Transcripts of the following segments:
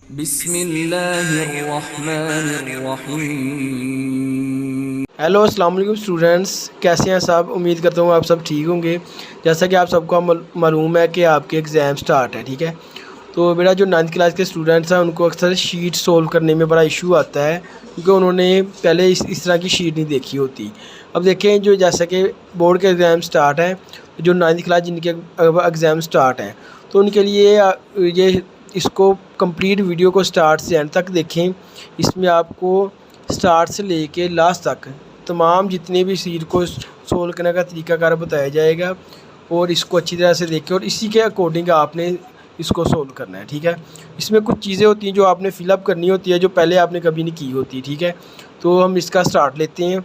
बिस्मिल्लाहिर्रहमानिर्रहीम। हेलो अस्सलाम वालेकुम स्टूडेंट्स, कैसे हैं सब। उम्मीद करता हूँ आप सब ठीक होंगे। जैसा कि आप सबको मालूम है कि आपके एग्ज़ाम स्टार्ट है, ठीक है। तो मेरा जो 9th क्लास के स्टूडेंट्स हैं उनको अक्सर शीट सोल्व करने में बड़ा इशू आता है, क्योंकि उन्होंने पहले इस तरह की शीट नहीं देखी होती। अब देखें, जो जैसा कि बोर्ड के एग्ज़ाम स्टार्ट हैं, जो 9th क्लास जिनके एग्ज़ाम स्टार्ट हैं, तो उनके लिए ये इसको कंप्लीट वीडियो को स्टार्ट से एंड तक देखें। इसमें आपको स्टार्ट से लेके लास्ट तक तमाम जितने भी शीट को सोल्व करने का तरीकाकार बताया जाएगा, और इसको अच्छी तरह से देखें और इसी के अकॉर्डिंग आपने इसको सोल्व करना है, ठीक है। इसमें कुछ चीज़ें होती हैं जो आपने फिलअप करनी होती है, जो पहले आपने कभी नहीं की होती, ठीक है। तो हम इसका स्टार्ट लेते हैं।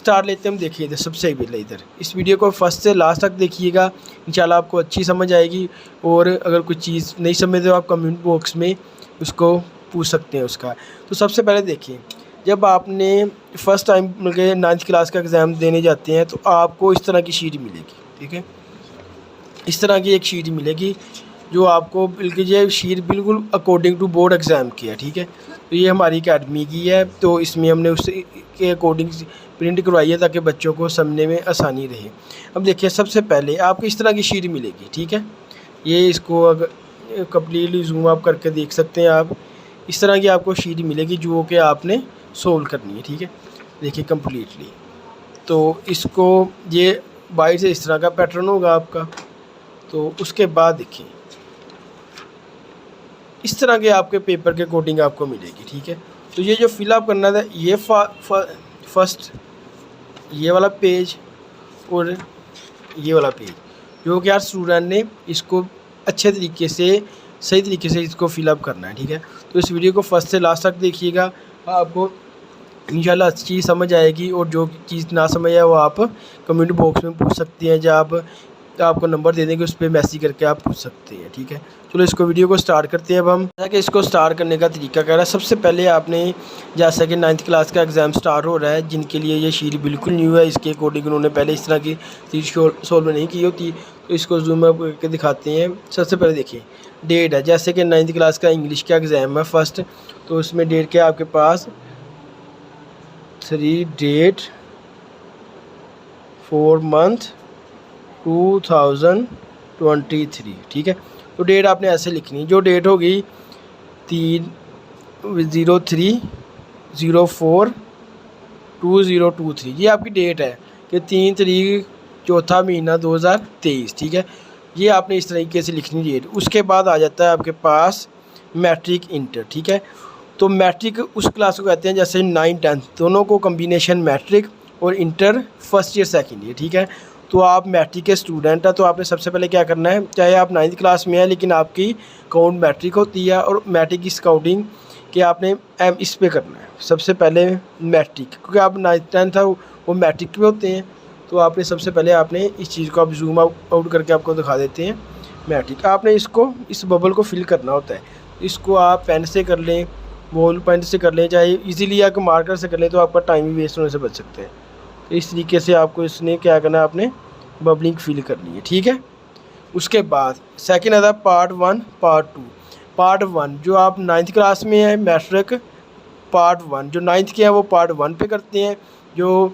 हम देखिए इधर सबसे पहले इधर इस वीडियो को फर्स्ट से लास्ट तक देखिएगा, इंशाल्लाह आपको अच्छी समझ आएगी। और अगर कुछ चीज़ नहीं समझ तो आप कमेंट बॉक्स में उसको पूछ सकते हैं उसका। तो सबसे पहले देखिए, जब आपने फ़र्स्ट टाइम मतलब 9th क्लास का एग्ज़ाम देने जाते हैं तो आपको इस तरह की शीट मिलेगी, ठीक है। इस तरह की एक शीट मिलेगी जो आपको बिल्कुल ये शीट बिल्कुल अकॉर्डिंग टू बोर्ड एग्ज़ाम की है, ठीक है। तो ये हमारी अकेडमी की है, तो इसमें हमने उसके अकॉर्डिंग प्रिंट करवाई है ताकि बच्चों को समझने में आसानी रहे। अब देखिए, सबसे पहले आपको इस तरह की शीट मिलेगी, ठीक है। ये इसको अगर कम्प्लीटली जूम अप करके देख सकते हैं आप। इस तरह की आपको शीट मिलेगी जो कि आपने सोल्व करनी है, ठीक है। देखिए कम्प्लीटली, तो इसको ये बाहर से इस तरह का पैटर्न होगा आपका। तो उसके बाद देखिए इस तरह के आपके पेपर के अकॉर्डिंग आपको मिलेगी, ठीक है। तो ये जो फिलअप करना था, ये फर्स्ट ये वाला पेज और ये वाला पेज, जो कि यार स्टूडेंट ने इसको अच्छे तरीके से सही तरीके से इसको फिलअप करना है, ठीक है। तो इस वीडियो को फर्स्ट से लास्ट तक देखिएगा, आपको इंशाल्लाह अच्छी चीज़ समझ आएगी। और जो चीज़ ना समझ आए वो आप कमेंट बॉक्स में पूछ सकते हैं, जब आपको नंबर दे देंगे उस पर मैसेज करके आप पूछ सकते हैं, ठीक है। चलो इसको वीडियो को स्टार्ट करते हैं। अब हम जैसा इसको स्टार्ट करने का तरीका क्या है, सबसे पहले आपने जैसा कि 9th क्लास का एग्ज़ाम स्टार्ट हो रहा है, जिनके लिए ये शीट बिल्कुल न्यू है, इसके अकॉर्डिंग उन्होंने पहले इस तरह की शीट सोल्व नहीं की होती, तो इसको जूम अप करके दिखाते हैं। सबसे पहले देखिए डेट है, जैसे कि 9th क्लास का इंग्लिश का एग्ज़ाम है फर्स्ट, तो उसमें डेट क्या है आपके पास 3 डेट 4 मंथ 2023, ठीक है। तो डेट आपने ऐसे लिखनी है, जो डेट होगी 3/03/04/2023, ये आपकी डेट है कि 3 तारीख चौथा महीना 2023, ठीक है। ये आपने इस तरीके से लिखनी डेट। उसके बाद आ जाता है आपके पास मैट्रिक इंटर, ठीक है। तो मैट्रिक उस क्लास को कहते हैं जैसे 9 10 दोनों को कम्बिनेशन मैट्रिक और inter first year second year, ठीक है। तो आप मैट्रिक के स्टूडेंट हैं, तो आपने सबसे पहले क्या करना है, चाहे आप 9th क्लास में हैं लेकिन आपकी काउंट मैट्रिक होती है, और मैट्रिक की काउंटिंग कि आपने इस पे करना है सबसे पहले मैट्रिक, क्योंकि आप 9th 10th वो मैट्रिक में होते हैं। तो आपने सबसे पहले आपने इस चीज़ को आप जूम आउट करके आपको दिखा देते हैं मैट्रिक। आपने इसको इस बबल को फिल करना होता है। इसको आप पेन से कर लें, बॉल पेन से कर लें, चाहे इजीली आप मार्कर से कर लें, तो आपका टाइम भी वेस्ट होने से बच सकते हैं। तो इस तरीके से आपको इसने क्या करना है, आपने बबलिंग फिल करनी है, ठीक है। उसके बाद सेकंड आता है पार्ट 1 पार्ट 2। पार्ट 1 जो आप 9th क्लास में है मैट्रिक, पार्ट 1 जो 9th के हैं वो पार्ट 1 पे करते हैं, जो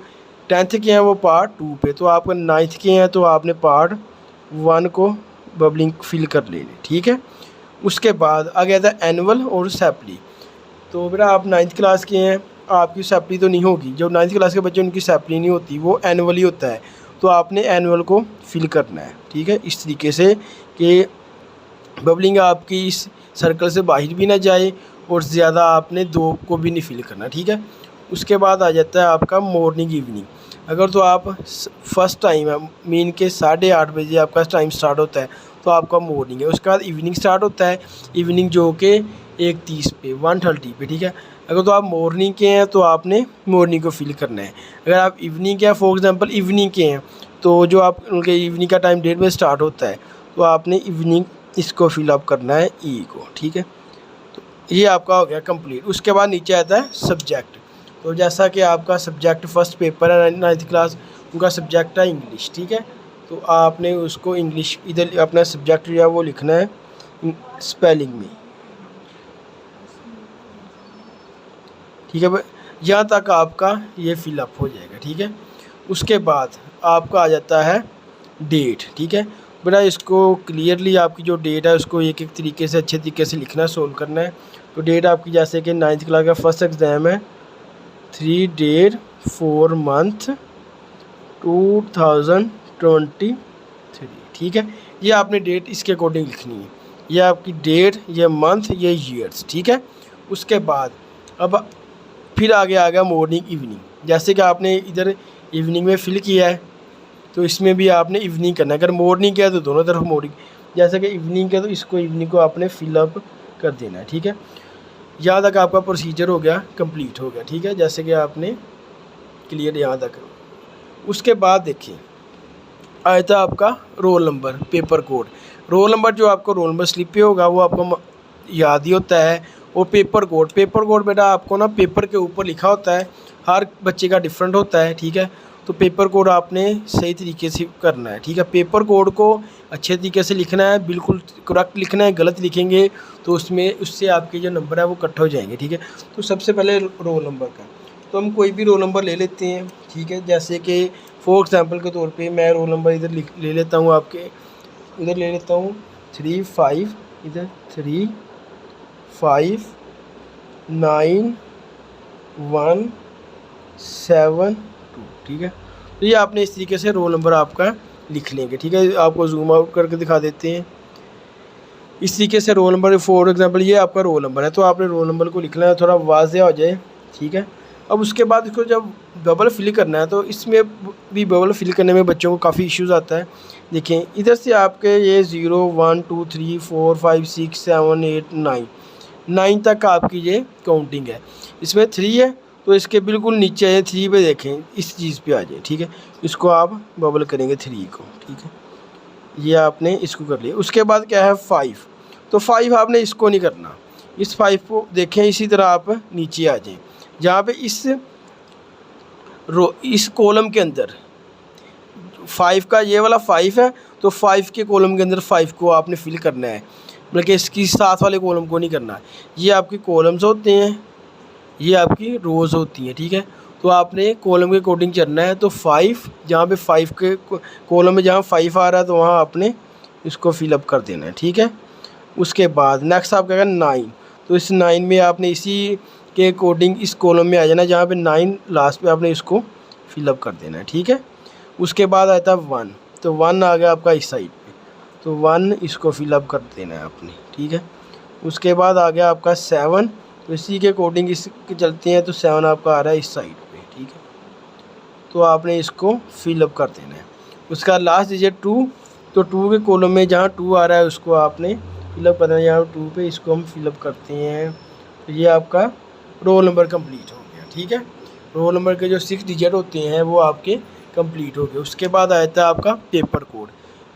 10th के हैं वो पार्ट 2 पे। तो आपका 9th के हैं तो आपने पार्ट 1 को बबलिंग फिल कर लेनी, ठीक है। उसके बाद आ गया था एनुअल और सैपली। तो बेटा आप 9th क्लास के हैं, आपकी सैपली तो नहीं होगी। जो 9th क्लास के बच्चे उनकी सैपली नहीं होती, वो एनुअल ही होता है। तो आपने एनुअल को फिल करना है, ठीक है, इस तरीके से कि बबलिंग आपकी इस सर्कल से बाहर भी ना जाए और ज़्यादा आपने 2 को भी नहीं फिल करना, ठीक है। उसके बाद आ जाता है आपका मॉर्निंग इवनिंग। अगर तो आप फर्स्ट टाइम है, मीन के 8:30 बजे आपका टाइम स्टार्ट होता है, तो आपका मॉर्निंग है। उसके बाद इवनिंग स्टार्ट होता है, इवनिंग जो कि 1:30 पे 1:30 पे, ठीक है। अगर तो आप मॉर्निंग के हैं तो आपने मॉर्निंग को फिल करना है। अगर आप इवनिंग के हैं, फॉर एग्जांपल इवनिंग के हैं, तो जो आप उनके इवनिंग का टाइम 1:30 बजे स्टार्ट होता है, तो आपने इवनिंग इसको फिलअप करना है ई को, ठीक है। तो ये आपका हो गया कंप्लीट। उसके बाद नीचे आता है सब्जेक्ट। तो जैसा कि आपका सब्जेक्ट फर्स्ट पेपर है 9th क्लास, उनका सब्जेक्ट है इंग्लिश, ठीक है। तो आपने उसको इंग्लिश इधर अपना सब्जेक्ट जो है वो लिखना है स्पेलिंग में, ठीक है, यहाँ तक आपका ये फिलअप हो जाएगा। ठीक है, उसके बाद आपका आ जाता है डेट। ठीक है बेटा, इसको क्लियरली आपकी जो डेट है उसको एक एक तरीके से अच्छे तरीके से लिखना है, सोल्व करना है। तो डेट आपकी जैसे कि 9th क्लास का फर्स्ट एग्ज़ाम है 3 डेट 4 मंथ 2023। ठीक है, ये आपने डेट इसके अकॉर्डिंग लिखनी है। ये आपकी डेट, ये मंथ, ये ईयर्स। ठीक है, उसके बाद अब फिर आगे आ गया मॉर्निंग इवनिंग। जैसे कि आपने इधर इवनिंग में फिल किया है तो इसमें भी आपने इवनिंग करना है। अगर मॉर्निंग किया तो दोनों तरफ मॉर्निंग, जैसे कि इवनिंग किया तो इसको इवनिंग को आपने फिलअप कर देना है। ठीक है, यहाँ तक आपका प्रोसीजर हो गया, कंप्लीट हो गया। ठीक है, जैसे कि आपने क्लियर यहाँ तक। उसके बाद देखिए आया था आपका roll number, paper code. Roll number जो आपको रोल नंबर स्लिप पे होगा वो आपको याद ही होता है। और पेपर कोड बेटा आपको ना पेपर के ऊपर लिखा होता है, हर बच्चे का डिफरेंट होता है। ठीक है, तो पेपर कोड आपने सही तरीके से करना है। ठीक है, पेपर कोड को अच्छे तरीके से लिखना है, बिल्कुल करेक्ट लिखना है। गलत लिखेंगे तो उससे आपके जो नंबर है वो कट हो जाएंगे। ठीक है, तो सबसे पहले रोल नंबर का, तो हम कोई भी रोल नंबर ले लेते हैं। ठीक है, जैसे कि फॉर एग्ज़ाम्पल के तौर पे मैं रोल नंबर इधर ले लेता हूँ, आपके इधर ले लेता हूँ 3 5, इधर 3 5 9 1 7 2। ठीक है, तो ये आपने इस तरीके से रोल नंबर आपका लिख लेंगे। ठीक है, आपको जूम आउट करके दिखा देते हैं। इस तरीके से रोल नंबर, फॉर एग्जांपल ये आपका रोल नंबर है, तो आपने रोल नंबर को लिखना है, थोड़ा वाज़ेह हो जाए। ठीक है, अब उसके बाद इसको जब बबल फिल करना है तो इसमें भी बबल फिल करने में बच्चों को काफ़ी इश्यूज़ आता है। देखें इधर से आपके ये 0 1 2 3 4 5 6 7 8 9 तक आपकी ये काउंटिंग है। इसमें 3 है तो इसके बिल्कुल नीचे है 3 पे देखें, इस चीज़ पे आ जाए। ठीक है, इसको आप बबल करेंगे 3 को। ठीक है, ये आपने इसको कर लिया। उसके बाद क्या है 5, तो 5 आपने इसको नहीं करना, इस 5 को देखें इसी तरह आप नीचे आ जाएं, जहाँ पे इस कॉलम के अंदर 5 का ये वाला 5 है तो 5 के कॉलम के अंदर 5 को आपने फिल करना है, बल्कि इसकी साथ वाले कॉलम को नहीं करना। ये आपके कॉलम्स होते हैं, ये आपकी रोज़ होती हैं। ठीक है, तो आपने कॉलम के अकॉर्डिंग चलना है। तो 5 जहाँ पे 5 के कॉलम में जहाँ 5 आ रहा है तो वहाँ आपने इसको फिलअप कर देना है। ठीक है, उसके बाद नेक्स्ट आपका है 9, तो इस 9 में आपने इसी के अकॉर्डिंग इस कॉलम में आ जाना, जहाँ पे 9 लास्ट पे आपने इसको फिलअप कर देना है। ठीक है, उसके बाद आता है 1, तो 1 आ गया आपका इस साइड पे, तो 1 इसको फिलअप कर देना है आपने। ठीक है, उसके बाद आ गया आपका 7, तो इसी के अकॉर्डिंग इसके चलते हैं, तो 7 आपका आ रहा है इस साइड पे। ठीक है, तो आपने इसको फिलअप कर देना है। उसका लास्ट डिजिट 2, तो 2 के कॉलम में जहाँ 2 आ रहा है उसको आपने फिलअप करना है। यहाँ 2 पे इसको हम फिलअप करते हैं, तो ये आपका रोल नंबर कंप्लीट हो गया। ठीक है, रोल नंबर के जो 6 डिजिट होते हैं वो आपके कंप्लीट हो गए। उसके बाद आया था आपका पेपर कोड।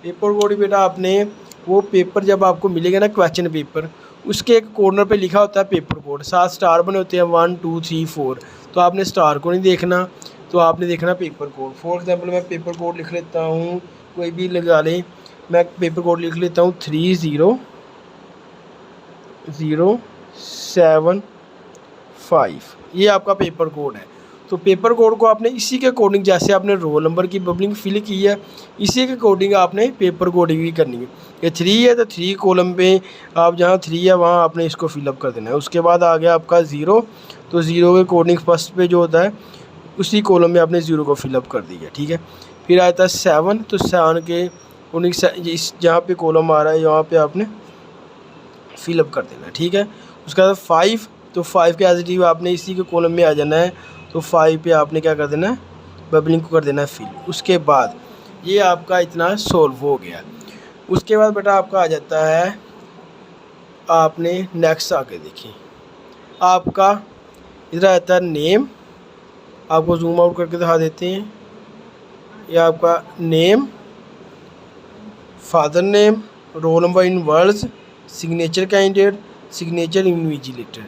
पेपर कोड बेटा आपने वो पेपर जब आपको मिलेगा ना क्वेश्चन पेपर, उसके एक कॉर्नर पे लिखा होता है पेपर कोड, 7 स्टार बने होते हैं 1 2 3 4, तो आपने स्टार को नहीं देखना, तो आपने देखना पेपर कोड। फॉर एग्जांपल मैं पेपर कोड लिख लेता हूँ, कोई भी लगा लें, मैं पेपर कोड लिख लेता हूँ 30075, ये आपका पेपर कोड है। तो पेपर कोड को आपने इसी के अकॉर्डिंग, जैसे आपने रोल नंबर की बबलिंग फिल की है इसी के अकॉर्डिंग आपने पेपर कोडिंग भी करनी है। ये 3 है तो 3 कॉलम पे आप जहाँ 3 है वहाँ आपने इसको फिलअप कर देना है। उसके बाद आ गया आपका 0, तो 0 के अकॉर्डिंग फर्स्ट पे जो होता है उसी कॉलम में आपने 0 को फिलअप कर दिया। ठीक है, फिर आता है 7, तो 7 के अकॉर्डिंग इस जहाँ पे कॉलम आ रहा है यहाँ पे आपने फिलअप कर देना है। ठीक है, उसके बाद 5, तो 5 के एज इट आपने इसी के कॉलम में आ जाना है, तो 5 पे आपने क्या कर देना है, बबलिंग को कर देना है फिल। उसके बाद ये आपका इतना सॉल्व हो गया। उसके बाद बेटा आपका आ जाता है, आपने नेक्स्ट आके देखिए आपका इधर आता है नेम, आपको जूम आउट करके दिखा देते हैं। ये आपका name, father name, roll number in words, signature candidate, signature invigilator,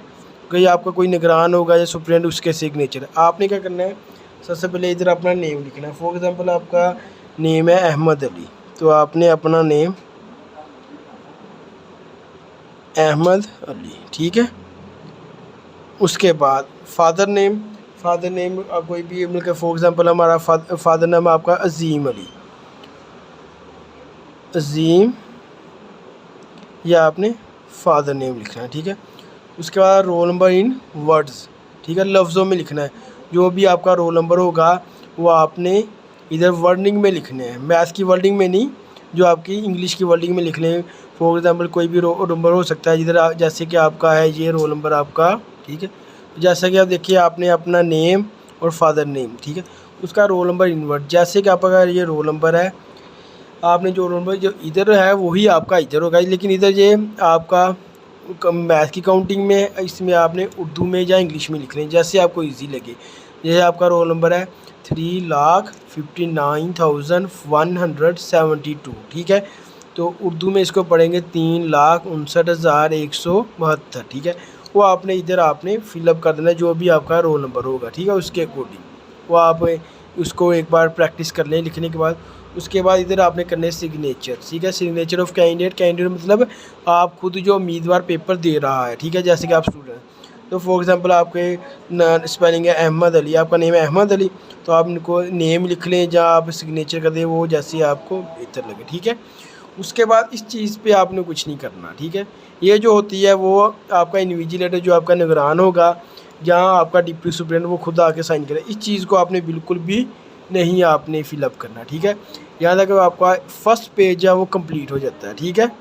कोई आपका कोई निगरान होगा या सुप्रिटेंडेंट उसके सिग्नेचर। आपने क्या करना है, सबसे पहले इधर अपना नेम लिखना है। फॉर एग्जांपल आपका नेम है अहमद अली, तो आपने अपना नेम अहमद अली, ठीक है, उसके बाद फादर नेम कोई भी मतलब फॉर एग्ज़ाम्पल हमारा फादर नेम आपका अजीम अली, अजीम, या आपने फादर नेम लिखना है, ठीक है। उसके बाद रोल नंबर इन वर्ड्स, ठीक है, लफ्ज़ों में लिखना है। जो भी आपका रोल नंबर होगा वो आपने इधर वर्डिंग में लिखने हैं, मैथ्स की वर्डिंग में नहीं, जो आपकी इंग्लिश की वर्डिंग में लिख लें। फॉर एग्ज़ाम्पल कोई भी रोल नंबर हो सकता है इधर, जैसे कि आपका है ये रोल नंबर आपका, ठीक है। जैसा कि आप देखिए आपने अपना नेम और फादर नेम, ठीक है, उसका रोल नंबर इनवर्ट, जैसे कि आपका ये रोल नंबर है, आपने जो रोल नंबर जो इधर है वही आपका इधर होगा, लेकिन इधर ये आपका मैथ की काउंटिंग में है, इसमें आपने उर्दू में या इंग्लिश में लिख लें जैसे आपको इजी लगे। ये आपका रोल नंबर है 3,59,172, ठीक है। तो उर्दू में इसको पढ़ेंगे 3,59,172, ठीक है। वो आपने इधर आपने फिलअप कर देना जो भी आपका रोल नंबर होगा, ठीक है, उसके अकॉर्डिंग। वो आप उसको एक बार प्रैक्टिस कर लें लिखने के बाद। उसके बाद इधर आपने करने सिग्नेचर, ठीक है, सिग्नेचर ऑफ कैंडिडेट मतलब आप खुद जो उम्मीदवार पेपर दे रहा है, ठीक है, जैसे कि आप स्टूडेंट, तो फॉर एग्ज़ाम्पल आपके स्पेलिंग है अहमद अली, आपका नेम है अहमद अली, तो आप इनको नेम लिख लें जहाँ आप सिग्नेचर कर दें वो जैसे आपको बेहतर लगे, ठीक है। उसके बाद इस चीज़ पे आपने कुछ नहीं करना, ठीक है। ये जो होती है वो आपका इन्विजिलेटर जो आपका निगरान होगा, जहाँ आपका डिप्टी सुप्रिटेंडेंट वो खुद आके साइन करे, इस चीज़ को आपने बिल्कुल भी नहीं आपने फिलअप करना, ठीक है। यहाँ तक आपका फर्स्ट पेज है वो कंप्लीट हो जाता है, ठीक है।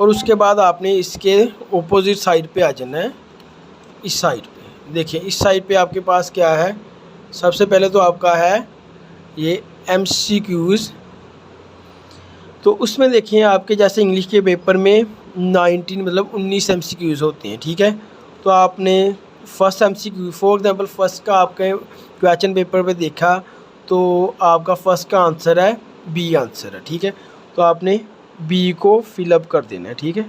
और उसके बाद आपने इसके ऑपोजिट साइड पे आ जाना है, इस साइड पे देखिए, इस साइड पे आपके पास क्या है, सबसे पहले तो आपका है ये MCQs। तो उसमें देखिए आपके जैसे इंग्लिश के पेपर में 19 मतलब 19 MCQs होते हैं, ठीक है। तो आपने first MCQ for example first का आपके क्वेश्चन पेपर पे देखा तो आपका फर्स्ट का आंसर है बी आंसर है, ठीक है। तो आपने बी को फिलअप कर देना है, ठीक है।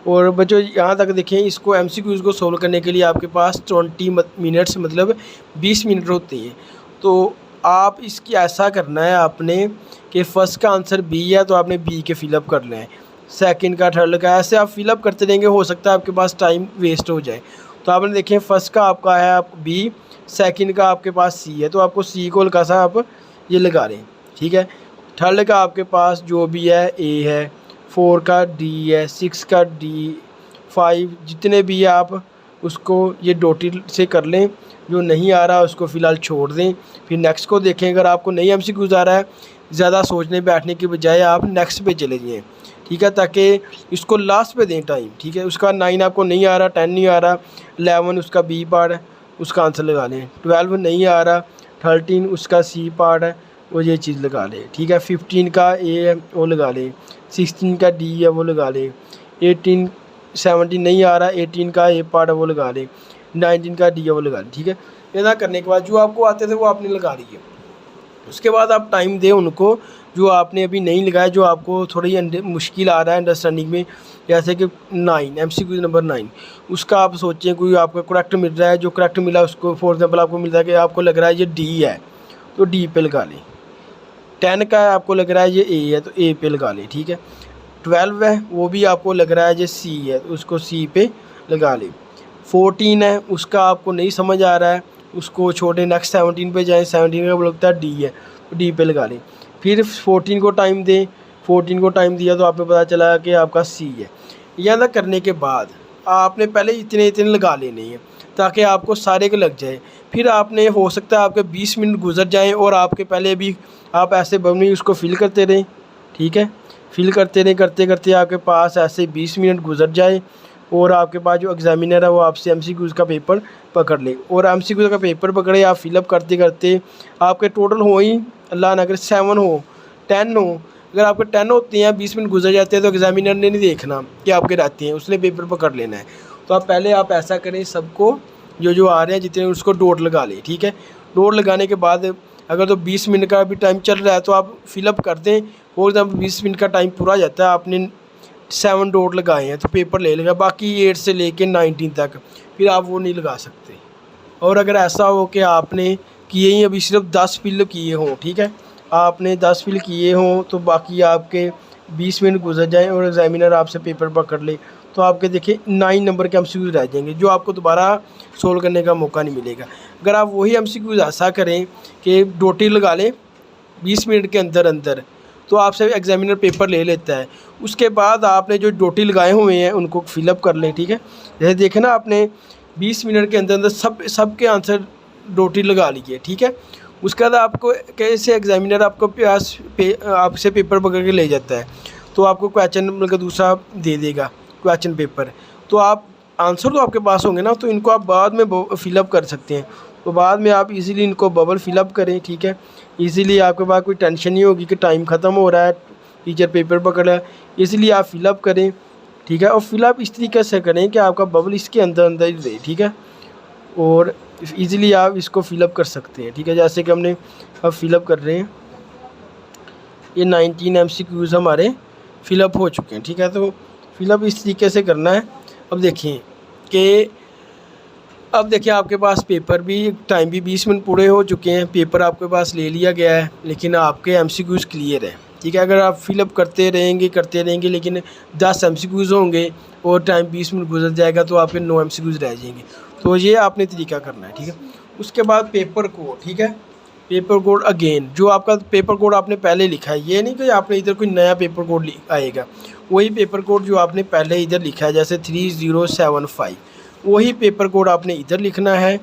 और बच्चों यहाँ तक देखें, इसको MCQs को सोल्व करने के लिए आपके पास 20 मिनट्स मतलब 20 मिनट होते हैं। तो आप इसकी ऐसा करना है आपने कि फ़र्स्ट का आंसर बी है तो आपने बी के फिलअप कर लें, सेकंड का थर्ड का ऐसे आप फिलअप करते रहेंगे, हो सकता है आपके पास टाइम वेस्ट हो जाए। तो आपने देखें फर्स्ट का आपका है आप बी, सेकंड का आपके पास सी है तो आपको सी को हल्का सा आप ये लगा लें, ठीक है। थर्ड का आपके पास जो भी है ए है, 4 का डी है, 6 का डी, 5 जितने भी आप उसको ये डॉटेड से कर लें, जो नहीं आ रहा उसको फ़िलहाल छोड़ दें, फिर नेक्स्ट को देखें। अगर आपको नहीं MCQs आ रहा है, ज़्यादा सोचने बैठने के बजाय आप नेक्स्ट पे चले जाएँ, ठीक है, ताकि इसको लास्ट पे दें टाइम, ठीक है। उसका 9 आपको नहीं आ रहा, 10 नहीं आ रहा, 11 उसका बी पार्ट है उसका आंसर लगा लें, 12 नहीं आ रहा, 13 उसका सी पार्ट है वो ये चीज़ लगा लें, ठीक है। 15 का ए है वो लगा लें, 16 का डी है वो लगा लें, 18 17 नहीं आ रहा, 18 का ए पार्ट है वो लगा लें, 19 का डी है वो लगा लें, ठीक है। ऐसा करने के बाद जो आपको आते थे वो आपने लगा लिए। उसके बाद आप टाइम दें उनको जो आपने अभी नहीं लगाया, जो आपको थोड़ी मुश्किल आ रहा है अंडरस्टैंडिंग में, जैसे कि 9 MCQ नंबर 9 उसका आप सोचें कोई आपको करेक्ट मिल रहा है, जो करेक्ट मिला उसको फॉर एग्जाम्पल आपको मिल रहा है कि आपको लग रहा है ये डी है तो डी पे लगा लें, 10 का आपको लग रहा है ये ए है तो ए पे लगा लें, ठीक है। 12 है वो भी आपको लग रहा है ये सी है तो उसको सी पे लगा लें। 14 है उसका आपको नहीं समझ आ रहा है उसको छोड़े, नेक्स्ट 17 पे जाएं, 17 का लगता है डी है तो डी पे लगा लें। फिर 14 को टाइम दें, 14 को टाइम दिया तो आपको पता चला कि आपका सी है। यह तक करने के बाद आपने पहले इतने लगा लेने हैं ताकि आपको सारे के लग जाए। फिर आपने हो सकता है आपके 20 मिनट गुजर जाएं और आपके पहले भी आप ऐसे बनी उसको फिल करते रहें, ठीक है। फिल करते रहें, करते करते आपके पास ऐसे 20 मिनट गुजर जाए और आपके पास जो एग्ज़ामिनर है वो आपसे MCQs का पेपर पकड़ ले, और MCQs का पेपर पकड़े आप फिलअप करते करते आपके टोटल हो ही अल्लाह ना करे 7 हो 10 हो। अगर आपके 10 होते हैं 20 मिनट गुजर जाते हैं तो एग्ज़ामिनर ने नहीं देखना कि आपके रहते हैं, उसने पेपर पकड़ लेना है। तो आप पहले आप ऐसा करें, सबको जो आ रहे हैं जितने उसको डॉट लगा लें, ठीक है। डॉट लगाने के बाद अगर तो 20 मिनट का भी टाइम चल रहा है तो आप फिलअप कर दें। फॉर एग्जाम्पल 20 मिनट का टाइम पूरा जाता है, आपने 7 डॉट लगाए हैं तो पेपर ले लेगा, बाकी 8 से लेके 19 तक फिर आप वो नहीं लगा सकते। और अगर ऐसा हो कि आपने किए ही अभी सिर्फ 10 फिल किए हों, ठीक है, आपने 10 फिल किए हों तो बाकी आपके 20 मिनट गुजर जाएं और एग्जामिनर आपसे पेपर पकड़ ले तो आपके देखिए 9 नंबर के MCQs रह जाएंगे, जो आपको दोबारा सोल्व करने का मौका नहीं मिलेगा। अगर आप वही MCQs ऐसा करें कि डोटी लगा लें 20 मिनट के अंदर अंदर, तो आपसे एग्जामिनर पेपर ले लेता है। उसके बाद आपने जो डोटी लगाए हुए हैं उनको फिलअप कर लें, ठीक है। जैसे देखें ना, आपने 20 मिनट के अंदर अंदर सब के आंसर डोटी लगा लीजिए, ठीक है। उसके बाद आपको कैसे एग्जामिनर आपको आपसे पेपर पकड़ के ले जाता है, तो आपको क्वेश्चन मतलब दूसरा दे देगा क्वेश्चन पेपर, तो आप आंसर तो आपके पास होंगे ना, तो इनको आप बाद में फिलअप कर सकते हैं। तो बाद में आप इजीली इनको बबल फिलअप करें, ठीक है। इजीली आपके पास कोई टेंशन नहीं होगी कि टाइम ख़त्म हो रहा है, टीचर पेपर पकड़ है, इसीलिए आप फिलअप करें, ठीक है। और फिलअप इस तरीके से करें कि आपका बबल इसके अंदर अंदर ही रहे, ठीक है। और इजीली आप इसको फिलअप कर सकते हैं, ठीक है। जैसे कि हमने अब फिलअप कर रहे हैं, ये 19 MCQs हमारे फिलअप हो चुके हैं, ठीक है। तो फिलअप इस तरीके से करना है। अब देखिए आपके पास पेपर भी टाइम भी 20 मिनट पूरे हो चुके हैं, पेपर आपके पास ले लिया गया है, लेकिन आपके MCQs क्लियर है, ठीक है। अगर आप फिलअप करते रहेंगे लेकिन 10 MCQs होंगे और टाइम 20 मिनट गुजर जाएगा तो आपके 9 MCQs रह जाएंगे। तो ये आपने तरीका करना है, ठीक है। उसके बाद पेपर कोड, ठीक है। पेपर कोड अगेन जो आपका पेपर कोड आपने पहले लिखा है, ये नहीं कि आपने इधर कोई नया पेपर कोड आएगा, वही पेपर कोड जो आपने पहले इधर लिखा है, जैसे 3075 वही पेपर कोड आपने इधर लिखना है,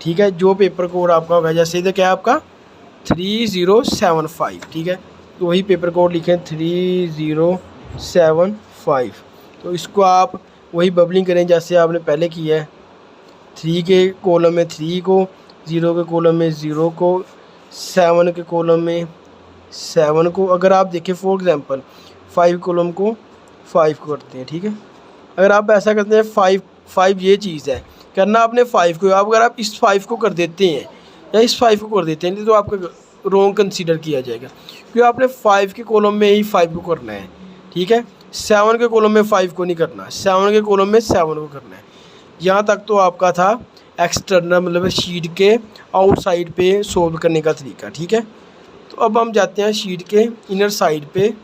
ठीक है। जो पेपर कोड आपका होगा, जैसे इधर क्या है आपका 3075, ठीक है, तो वही पेपर कोड लिखें 3075। तो इसको आप वही बबलिंग करें जैसे आपने पहले किया है, 3 के कॉलम में 3 को, 0 के कॉलम में 0 को, 7 के कॉलम में 7 को। अगर आप देखें फॉर एग्ज़ाम्पल 5 कॉलम को 5 को करते हैं, ठीक है। अगर आप ऐसा करते हैं 5 ये चीज़ है करना आपने 5 को, अगर आप इस 5 को कर देते हैं या इस 5 को कर देते हैं तो आपका रॉन्ग कंसीडर किया जाएगा, क्योंकि आपने 5 के कॉलम में ही 5 को करना है, ठीक है। 7 के कॉलम में 5 को नहीं करना, 7 के कॉलम में 7 को करना है। यहाँ तक तो आपका था एक्सटर्नल मतलब शीट के आउटसाइड पे सोल्व करने का तरीका, ठीक है। तो अब हम जाते हैं शीट के इनर साइड पे।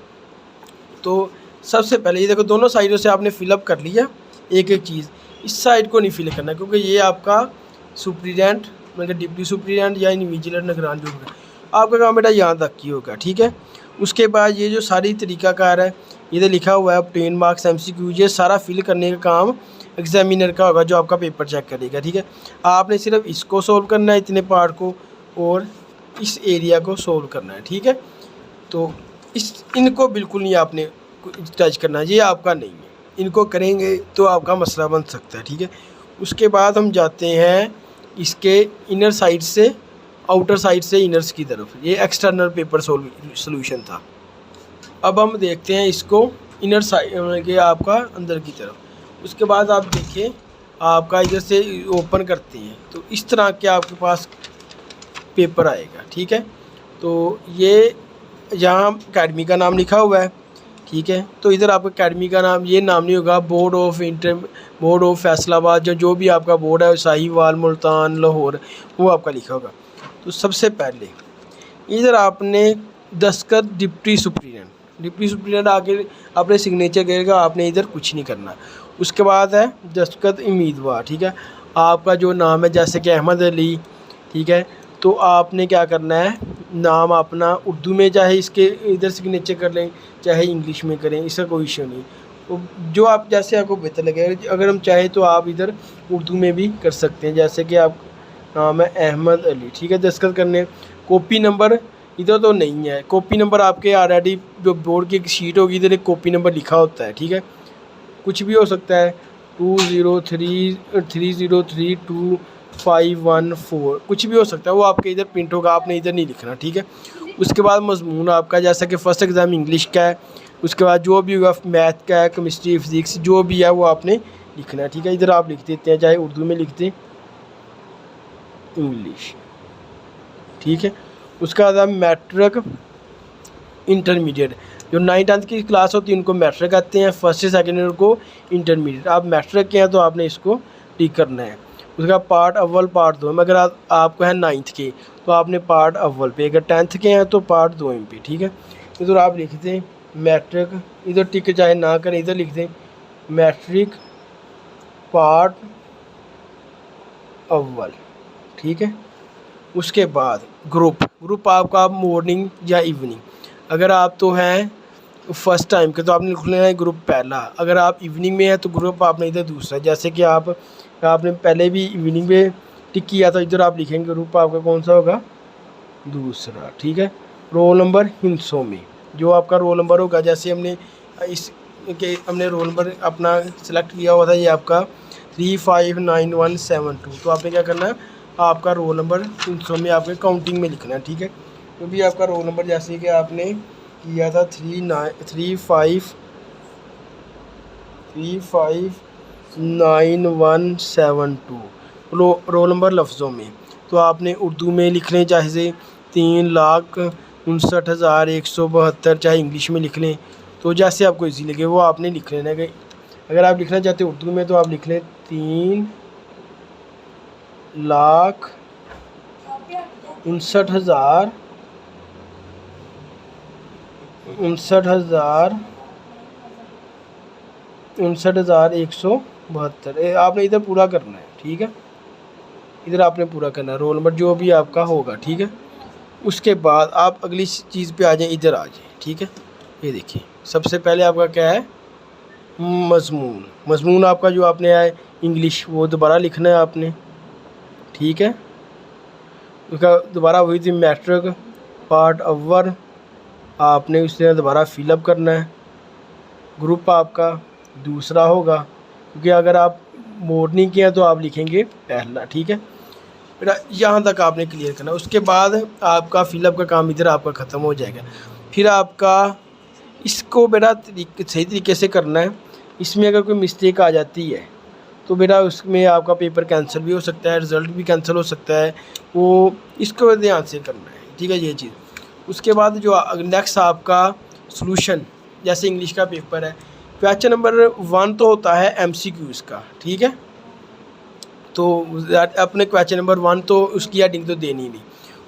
तो सबसे पहले ये देखो दोनों साइडों से आपने फिलअप कर लिया एक एक चीज़, इस साइड को नहीं फिल करना क्योंकि ये आपका सुप्रीडेंट मतलब डिप्टी सुप्रीडेंट या इन्विजिलेटर निगरान जो होगा आपका काम बेटा यहाँ तक की होगा, ठीक है। उसके बाद ये जो सारी तरीकाकार है ये लिखा हुआ है ऑब्टेन मार्क्स MCQ, ये सारा फिल करने का काम एग्जामिनर का होगा जो आपका पेपर चेक करेगा, ठीक है। आपने सिर्फ इसको सोल्व करना है, इतने पार्ट को, और इस एरिया को सोल्व करना है, ठीक है। तो इनको बिल्कुल नहीं आपने टच करना, ये आपका नहीं है, इनको करेंगे तो आपका मसला बन सकता है, ठीक है। उसके बाद हम जाते हैं इसके इनर साइड से आउटर साइड से इनर्स की तरफ, ये एक्सटर्नल पेपर सोल्यूशन था। अब हम देखते हैं इसको इनर साइड के आपका अंदर की तरफ। उसके बाद आप देखिए आपका इधर से ओपन करते हैं तो इस तरह के आपके पास पेपर आएगा, ठीक है। तो ये यहाँ अकेडमी का नाम लिखा हुआ है, ठीक है। तो इधर आपका अकेडमी का नाम ये नाम नहीं होगा, बोर्ड ऑफ फैसलाबाद जो भी आपका बोर्ड है, साहिवाल, मुल्तान, लाहौर, वो आपका लिखा होगा। तो सबसे पहले इधर आपने दस्तखत डिप्टी सुप्रीडेंट आके अपने सिग्नेचर करेगा, आपने इधर कुछ नहीं करना। उसके बाद है दस्तखत उम्मीदवार, ठीक है। आपका जो नाम है जैसे कि अहमद अली, ठीक है, तो आपने क्या करना है नाम अपना उर्दू में चाहे इसके इधर सिग्नेचर कर लें चाहे इंग्लिश में करें, इसका कोई इशू नहीं, तो जो आप जैसे आपको बेहतर लगे। अगर हम चाहें तो आप इधर उर्दू में भी कर सकते हैं, जैसे कि आप नाम है अहमद अली, ठीक है। दस्तखत करने कॉपी नंबर इधर तो नहीं है, कॉपी नंबर आपके ऑलरेडी जो बोर्ड की एक शीट होगी इधर एक कॉपी नंबर लिखा होता है, ठीक है। कुछ भी हो सकता है 2033032 कुछ भी हो सकता है, वो आपके इधर प्रिंट होगा, आपने इधर नहीं लिखना, ठीक है। उसके बाद मजमून आपका जैसा कि फ़र्स्ट एग्ज़ाम इंग्लिश का है, उसके बाद जो भी होगा मैथ का है, केमिस्ट्री, फिज़िक्स जो भी है वो आपने लिखना है, ठीक है। इधर आप लिख देते हैं चाहे उर्दू में लिखते हैं इंग्लिश, ठीक है। उसके बाद मैट्रिक इंटरमीडिएट जो 9th की क्लास होती है उनको मैट्रिक आते हैं, फर्स्ट से सेकेंड ईयर को इंटरमीडिएट। आप मैट्रिक के हैं तो आपने इसको टिक करना है। उसका पार्ट अव्वल पार्ट 2 में, अगर आपको है 9th के तो आपने पार्ट अव्वल पे, अगर 10th के हैं तो पार्ट 2 पे, ठीक है। इधर आप लिखते हैं मैट्रिक, इधर टिक चाहे ना करें, इधर लिख दें मैट्रिक पार्ट अव्वल, ठीक है। उसके बाद ग्रुप आपका मॉर्निंग या इवनिंग, अगर आप तो हैं फर्स्ट टाइम के तो आपने लिख लेना है ग्रुप पहला, अगर आप इवनिंग में है तो ग्रुप आपने इधर दूसरा, जैसे कि आपने पहले भी इवनिंग में टिक किया था, इधर आप लिखेंगे ग्रुप आपका कौन सा होगा, दूसरा, ठीक है। रोल नंबर हिंसों में जो आपका रोल नंबर होगा, जैसे हमने रोल नंबर अपना सेलेक्ट किया हुआ था, ये आपका 359172, तो आपने क्या करना है, आपका रोल नंबर हिंसों में आपके काउंटिंग में लिखना है, ठीक है। तो भी आपका रोल नंबर जैसे कि आपने किया था 359172 रोल नंबर लफ्ज़ों में, तो आपने उर्दू में लिख लें चाहे 3,59,172, चाहे इंग्लिश में लिख लें, तो जैसे आपको इजी लगे वो आपने लिख लेना है। अगर आप लिखना चाहते हैं उर्दू में तो आप लिख लें 3,59,172, आपने इधर पूरा करना है, ठीक है। इधर आपने पूरा करना है रोल नंबर जो भी आपका होगा, ठीक है। उसके बाद आप अगली चीज़ पे आ जाएं, इधर आ जाएं, ठीक है। ये देखिए सबसे पहले आपका क्या है, मज़मून आपका जो आपने है इंग्लिश, वो दोबारा लिखना है आपने, ठीक है। उसका दोबारा वही थी मैट्रिक पार्ट अव्वल, आपने उसे दोबारा फिलअप करना है। ग्रुप आपका दूसरा होगा, क्योंकि अगर आप मॉर्निंग के हैं तो आप लिखेंगे पहला, ठीक है। बेटा यहाँ तक आपने क्लियर करना, उसके बाद आपका फिलअप का काम इधर आपका ख़त्म हो जाएगा। फिर आपका इसको बेटा सही तरीके से करना है। इसमें अगर कोई मिस्टेक आ जाती है तो बेटा उसमें आपका पेपर कैंसिल भी हो सकता है, रिज़ल्ट भी कैंसिल हो सकता है, वो इसको ध्यान से करना है, ठीक है ये चीज़। उसके बाद जो नेक्स्ट आपका सॉल्यूशन, जैसे इंग्लिश का पेपर है, क्वेश्चन नंबर 1 तो होता है MCQs का, ठीक है। तो अपने क्वेश्चन नंबर 1 तो उसकी हेडिंग तो देनी नहीं।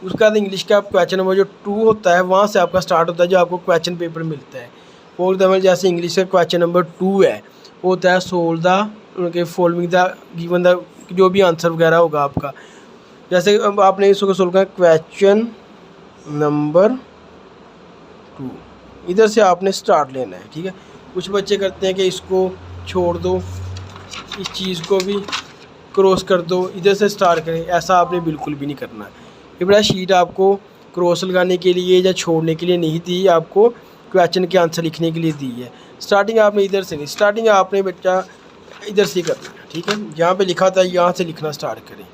उसके बाद इंग्लिश का क्वेश्चन नंबर जो 2 होता है वहाँ से आपका स्टार्ट होता है, जो आपको क्वेश्चन पेपर मिलता है। फॉर एग्जाम्पल जैसे इंग्लिश का क्वेश्चन नंबर 2 है, वो होता है सोल्व द उनके फॉलोइंग द गिवन द, जो भी आंसर वगैरह होगा आपका। जैसे अब आपने इसको सोल्व करना क्वेश्चन नंबर 2, इधर से आपने स्टार्ट लेना है, ठीक है। कुछ बच्चे करते हैं कि इसको छोड़ दो, इस चीज़ को भी क्रॉस कर दो, इधर से स्टार्ट करें, ऐसा आपने बिल्कुल भी नहीं करना। ये बड़ा शीट आपको क्रॉस लगाने के लिए या छोड़ने के लिए नहीं दी, आपको क्वेश्चन के आंसर लिखने के लिए दी है। स्टार्टिंग आपने इधर से नहीं, स्टार्टिंग आपने बच्चा इधर से करना है, ठीक है। यहाँ पे लिखा था यहाँ से लिखना स्टार्ट करें,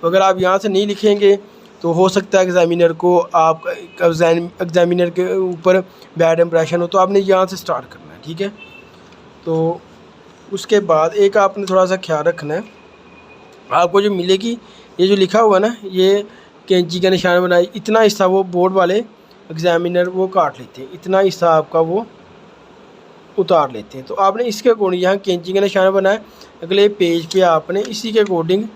तो अगर आप यहाँ से नहीं लिखेंगे तो हो सकता है एग्जामिनर को आप एग्जामिनर के ऊपर बैड इंप्रेशन हो, तो आपने यहाँ से स्टार्ट करना है, ठीक है। तो उसके बाद एक आपने थोड़ा सा ख्याल रखना है, आपको जो मिलेगी ये जो लिखा हुआ ना, ये कैंची का निशान बनाई, इतना हिस्सा वो बोर्ड वाले एग्जामिनर वो काट लेते हैं, इतना हिस्सा आपका वो उतार लेते हैं। तो आपने इसके अकॉर्डिंग यहाँ कैंची का निशान बनाया, अगले पेज पे आपने इसी के अकॉर्डिंग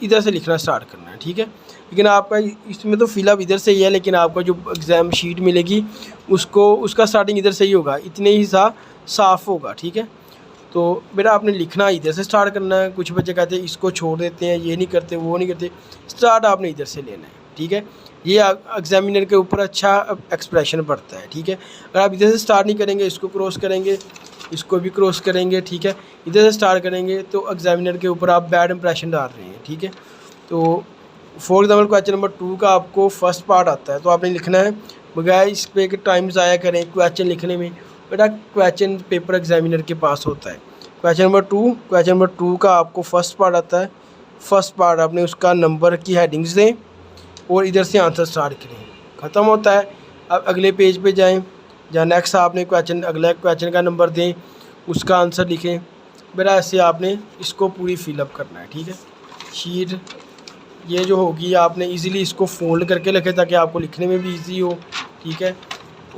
इधर से लिखना स्टार्ट करना है, ठीक है। लेकिन आपका इसमें तो फिलअप इधर से ही है, लेकिन आपका जो एग्ज़ाम शीट मिलेगी उसका स्टार्टिंग इधर से ही होगा, इतने ही साफ़ होगा, ठीक है। तो बेटा आपने लिखना इधर से स्टार्ट करना है। कुछ बच्चे कहते हैं इसको छोड़ देते हैं, ये नहीं करते, वो नहीं करते, स्टार्ट आपने इधर से लेना है, ठीक है। ये एग्जामिनर के ऊपर अच्छा एक्सप्रेशन पड़ता है, ठीक है। अगर आप इधर से स्टार्ट नहीं करेंगे, इसको क्रॉस करेंगे, इसको भी क्रॉस करेंगे, ठीक है, इधर से स्टार्ट करेंगे, तो एग्जामिनर के ऊपर आप बैड इंप्रेशन डाल रहे हैं, ठीक है। तो फॉर एग्जाम्पल क्वेश्चन नंबर 2 का आपको फर्स्ट पार्ट आता है, तो आपने लिखना है बगैर इस पे टाइम ज़ाया करें क्वेश्चन लिखने में। बेटा क्वेश्चन पेपर एग्जामिनर के पास होता है। क्वेश्चन नंबर 2 का आपको फर्स्ट पार्ट आता है। फर्स्ट पार्ट आपने उसका नंबर की हेडिंग्स दें और इधर से आंसर स्टार्ट करें, ख़त्म होता है। अब अगले पेज पे जाएं, जहाँ नेक्स्ट आपने अगला क्वेश्चन का नंबर दें, उसका आंसर लिखें। बेटा ऐसे आपने इसको पूरी फिलअप करना है, ठीक है। शीट ये जो होगी आपने इजीली इसको फोल्ड करके रखें ताकि आपको लिखने में भी इजी हो, ठीक है।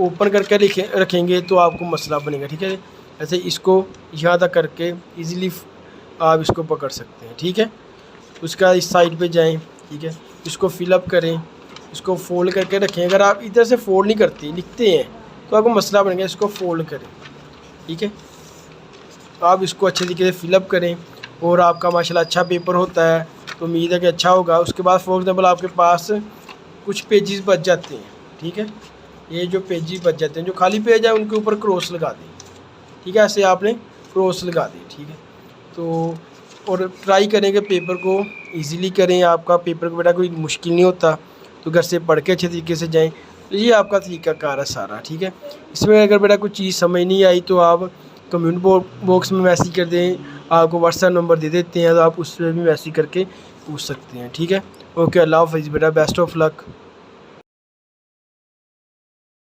ओपन करके रखेंगे तो आपको मसला बनेगा, ठीक है। ऐसे इसको यहाँ तक करके इजीली आप इसको पकड़ सकते हैं, ठीक है। उसका इस साइड पे जाएं, ठीक है, इसको फिलअप करें, इसको फोल्ड करके रखें। अगर आप इधर से फोल्ड नहीं करते, लिखते हैं, तो आपको मसला बन गया, इसको फोल्ड करें, ठीक है। आप इसको अच्छे तरीके से फिलअप करें और आपका माशाल्लाह अच्छा पेपर होता है, तो उम्मीद है कि अच्छा होगा। उसके बाद फॉर एग्ज़ाम्पल आपके पास कुछ पेजेस बच जाते हैं, ठीक है, ये जो पेजेस बच जाते हैं, जो खाली पेज है उनके ऊपर क्रॉस लगा दें, ठीक है, ऐसे आपने क्रॉस लगा दें, ठीक है। तो और ट्राई करें कि पेपर को इजीली करें, आपका पेपर को बेटा कोई मुश्किल नहीं होता, तो घर से पढ़ के अच्छे तरीके से जाएं। तो ये आपका तरीक़ाकार है सारा, ठीक है। इसमें अगर बेटा कोई चीज़ समझ नहीं आई तो आप कमेंट बॉक्स में मैसेज कर दें, आपको व्हाट्सएप नंबर दे देते हैं, तो आप उस पर भी मैसेज करके पूछ सकते हैं, ठीक है। ओके, अल्लाह हाफ़िज़ बेटा, बेस्ट ऑफ लक।